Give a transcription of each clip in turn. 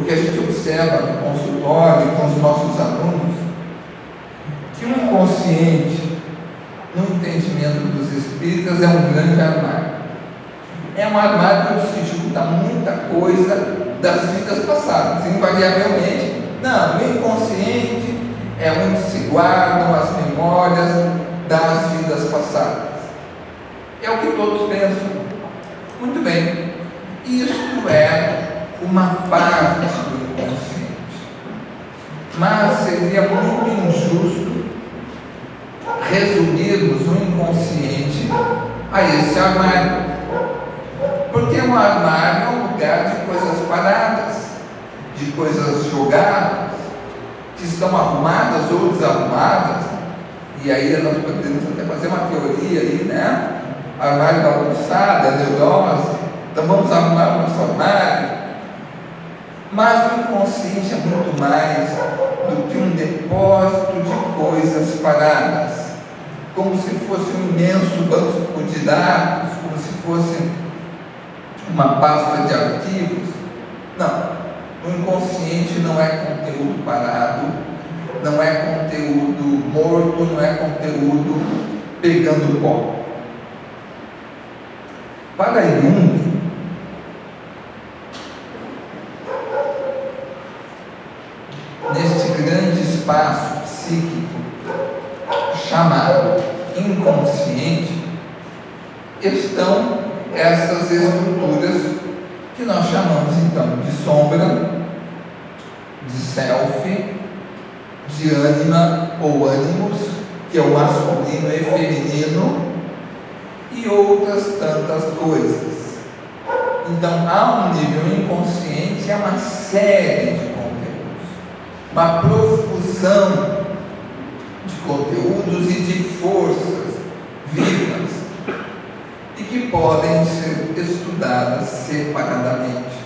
que a gente observa no consultório com os nossos alunos, que o inconsciente, no entendimento dos espíritas, é um grande armário. É um armário onde se junta muita coisa das vidas passadas, invariavelmente. Não, o inconsciente é onde se guardam as memórias das vidas passadas. É o que todos pensam. Muito bem, isto é uma parte do inconsciente, mas seria muito injusto resumirmos o inconsciente a esse armário, porque um armário é um lugar de coisas paradas, de coisas jogadas, que estão arrumadas ou desarrumadas, e aí nós podemos até fazer uma teoria aí, né? Armário bagunçado, neurose, então vamos arrumar o nosso armário. Mas o inconsciente é muito mais do que um depósito de coisas paradas, como se fosse um imenso banco de dados, como se fosse uma pasta de arquivos. Não, o inconsciente não é conteúdo parado, não é conteúdo morto, não é conteúdo pegando pó. Para Jung, neste grande espaço psíquico chamado inconsciente, estão essas estruturas que nós chamamos então de sombra, de self, de ânima ou ânimos, que é o masculino e feminino, e outras tantas coisas. Então há um nível inconsciente, há uma série de conteúdos, uma profusão de conteúdos e de forças vivas, e que podem ser estudadas separadamente.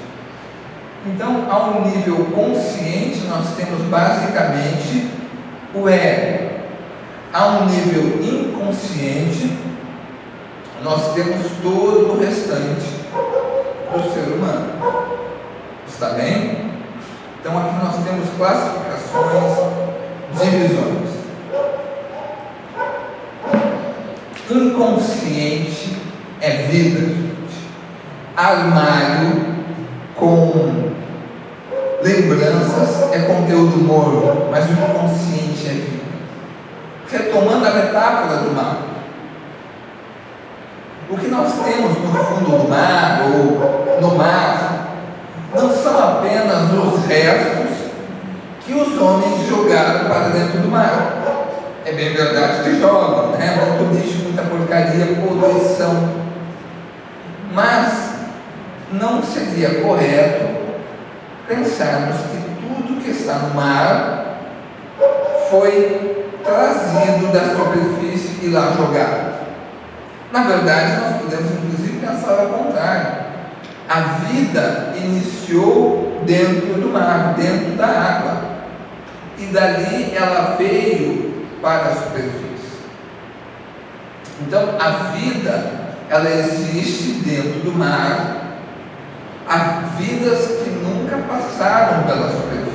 Então, ao nível consciente, nós temos basicamente o ego. A um nível inconsciente, nós temos todo o restante do ser humano. Está bem? Então, aqui nós temos classificações, divisões. Inconsciente é vida, gente. Armário com lembranças é conteúdo morno, mas o inconsciente é vida. Retomando a metáfora do mar, o que nós temos no fundo do mar ou no mar não são apenas os restos que os homens jogaram para dentro do mar. É bem verdade que jogam, né? Muito lixo, muita porcaria, poluição. Mas não seria correto pensarmos que tudo que está no mar foi trazido da superfície e lá jogado. Na verdade, nós podemos inclusive pensar ao contrário. A vida iniciou dentro do mar, dentro da água, e dali ela veio para a superfície. Então, a vida, ela existe dentro do mar. Há vidas que nunca passaram pela superfície.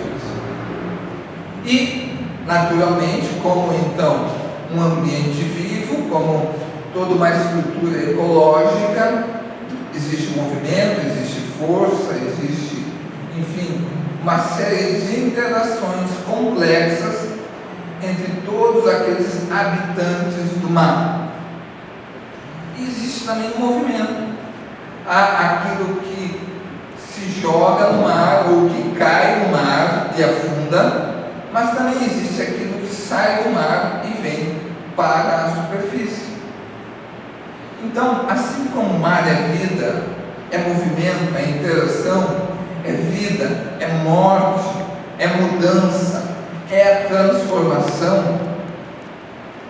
E, naturalmente, como então um ambiente vivo, como toda uma estrutura ecológica, existe movimento, existe força, existe, enfim, uma série de interações complexas entre todos aqueles habitantes do mar. E existe também um movimento. Há aquilo que se joga no mar ou que cai no mar e afunda, mas também existe aquilo que sai do mar e vem para a superfície. Então, assim como o mar é vida, é movimento, é interação, é vida, é morte, é mudança, é a transformação,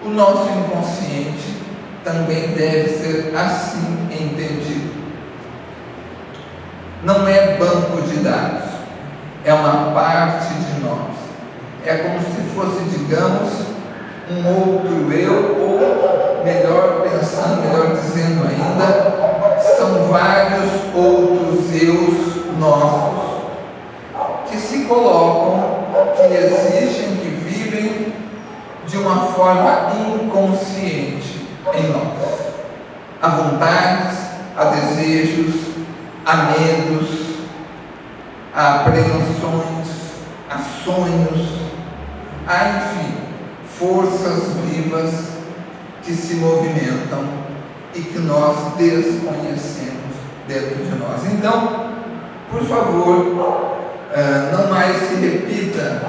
o nosso inconsciente também deve ser assim entendido. Não é banco de dados, é uma parte de nós. É como se fosse, digamos, um outro eu, ou melhor pensando, melhor dizendo ainda, são vários outros eus nossos que existem, que vivem de uma forma inconsciente em nós. Há vontades, há desejos, há medos, há apreensões, há sonhos, há, enfim, forças vivas que se movimentam e que nós desconhecemos dentro de nós. Então, por favor, não mais se repita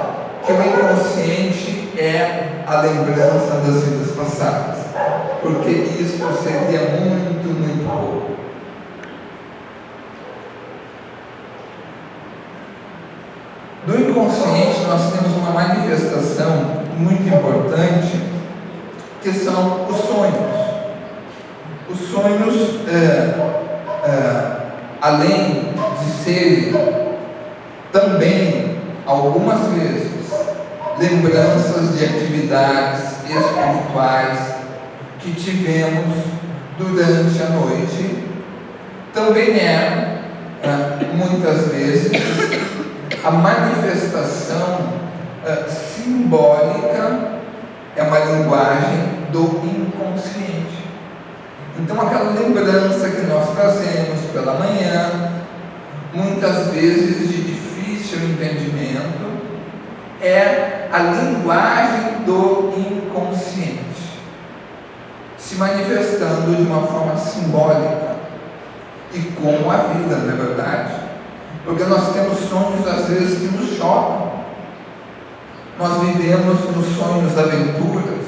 que o inconsciente é a lembrança das vidas passadas, porque isso seria muito, muito pouco. No inconsciente nós temos uma manifestação muito importante, que são os sonhos. Os sonhos, além de serem também, algumas vezes, lembranças de atividades espirituais que tivemos durante a noite, também muitas vezes, a manifestação simbólica, é uma linguagem do inconsciente. Então, aquela lembrança que nós trazemos pela manhã, muitas vezes de difícil entendimento, é a linguagem do inconsciente, se manifestando de uma forma simbólica e como a vida, não é verdade? Porque nós temos sonhos às vezes que nos chocam. Nós vivemos nos sonhos aventuras,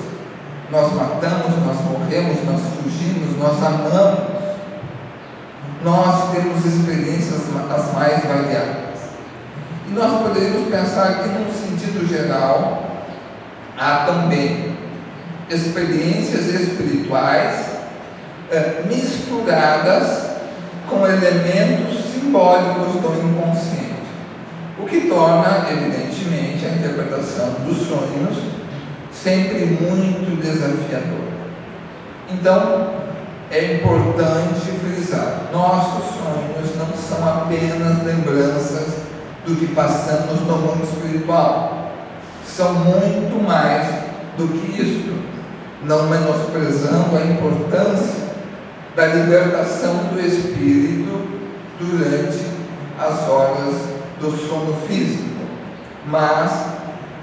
nós matamos, nós morremos, nós fugimos, nós amamos, nós temos experiências as mais variadas. E nós poderíamos pensar que, num sentido geral, há também experiências espirituais misturadas com elementos simbólicos do inconsciente, o que torna, evidentemente, a interpretação dos sonhos sempre muito desafiador. Então, é importante frisar: nossos sonhos não são apenas lembranças do que passamos no mundo espiritual, são muito mais do que isto, não menosprezando a importância da libertação do espírito durante as horas do sono físico, mas,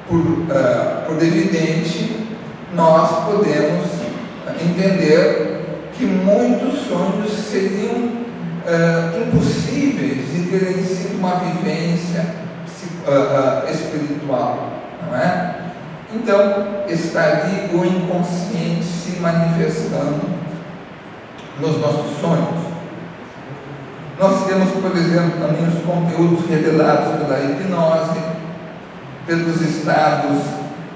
por evidente, nós podemos entender que muitos sonhos seriam impossíveis de terem sido uma vivência espiritual, não é? Então, está ali o inconsciente se manifestando nos nossos sonhos. Nós temos, por exemplo, também os conteúdos revelados pela hipnose, pelos estados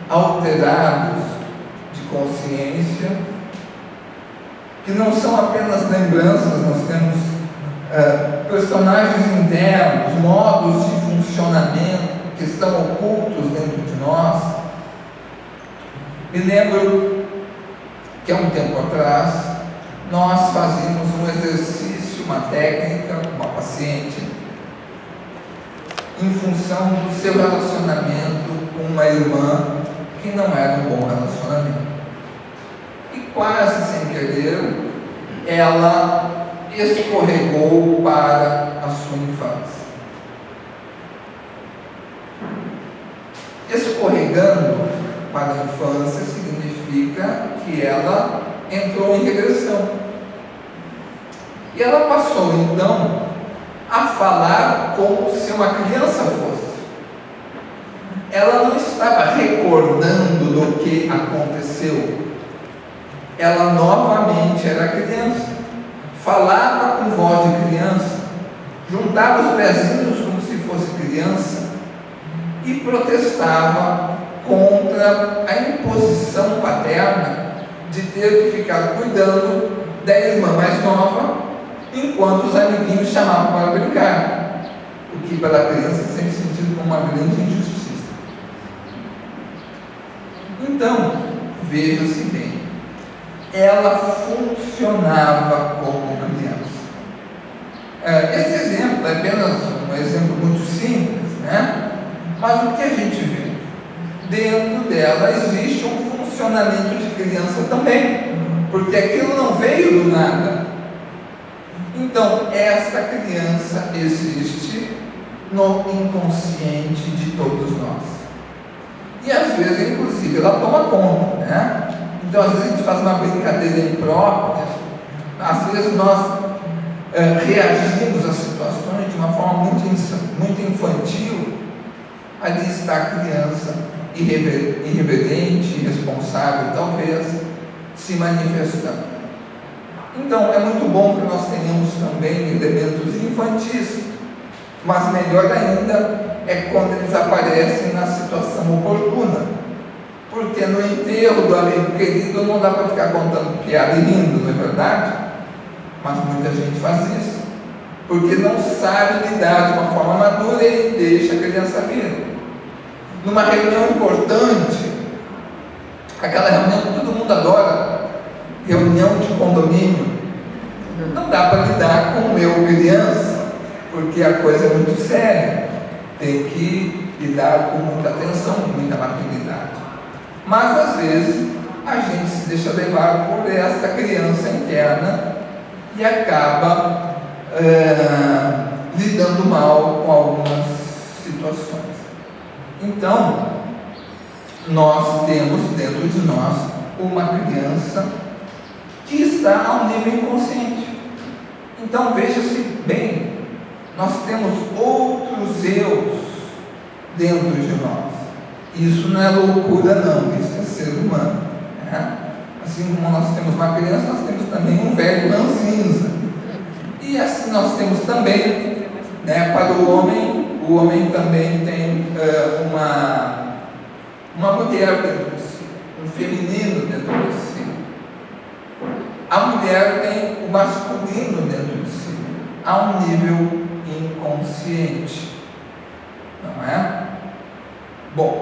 alterados de consciência, que não são apenas lembranças. Nós temos personagens internos, modos de funcionamento que estão ocultos dentro de nós. Me lembro que há um tempo atrás nós fazíamos um exercício, uma técnica, uma paciente, em função do seu relacionamento com uma irmã que não era um bom relacionamento. E quase sem querer, ela escorregou para a sua infância. Escorregando para a infância significa que ela entrou em regressão. E ela passou então a falar como se uma criança fosse. Ela não estava recordando do que aconteceu. Ela novamente era criança, falava com voz de criança, juntava os pezinhos como se fosse criança e protestava contra a imposição paterna de ter que ficar cuidando da irmã mais nova, enquanto os amiguinhos chamavam para brincar, o que para a criança é sempre sentido como uma grande injustiça. Então, veja-se bem, ela funcionava como criança. Esse exemplo é apenas um exemplo muito simples, né? Mas o que a gente vê? dentro dela existe um funcionamento de criança também, porque aquilo não veio do nada. Então, esta criança existe no inconsciente de todos nós. E às vezes, inclusive, ela toma conta, né? Então, às vezes a gente faz uma brincadeira imprópria, às vezes nós reagimos às situações de uma forma muito infantil. Ali está a criança irreverente, irresponsável, talvez, se manifestando. Então, é muito bom que nós tenhamos também elementos infantis, mas melhor ainda é quando eles aparecem na situação oportuna, porque no enterro do amigo querido não dá para ficar contando piada e rindo, não é verdade? Mas muita gente faz isso, porque não sabe lidar de uma forma madura e deixa a criança vir. Numa reunião importante, aquela reunião que todo mundo adora, reunião de condomínio, não dá para lidar com o meu criança, porque a coisa é muito séria, tem que lidar com muita atenção, com muita maturidade. Mas às vezes a gente se deixa levar por essa criança interna e acaba lidando mal com algumas situações. Então, nós temos dentro de nós uma criança que está ao nível inconsciente. Então, veja-se bem, nós temos outros eus dentro de nós. Isso não é loucura, não, isso é ser humano, né? Assim como nós temos uma criança, nós temos também um velho ranzinza. E assim nós temos também, né, para o homem também tem uma mulher dentro de si, um feminino dentro de si. A mulher tem o masculino dentro de si, a um nível inconsciente, não é? Bom,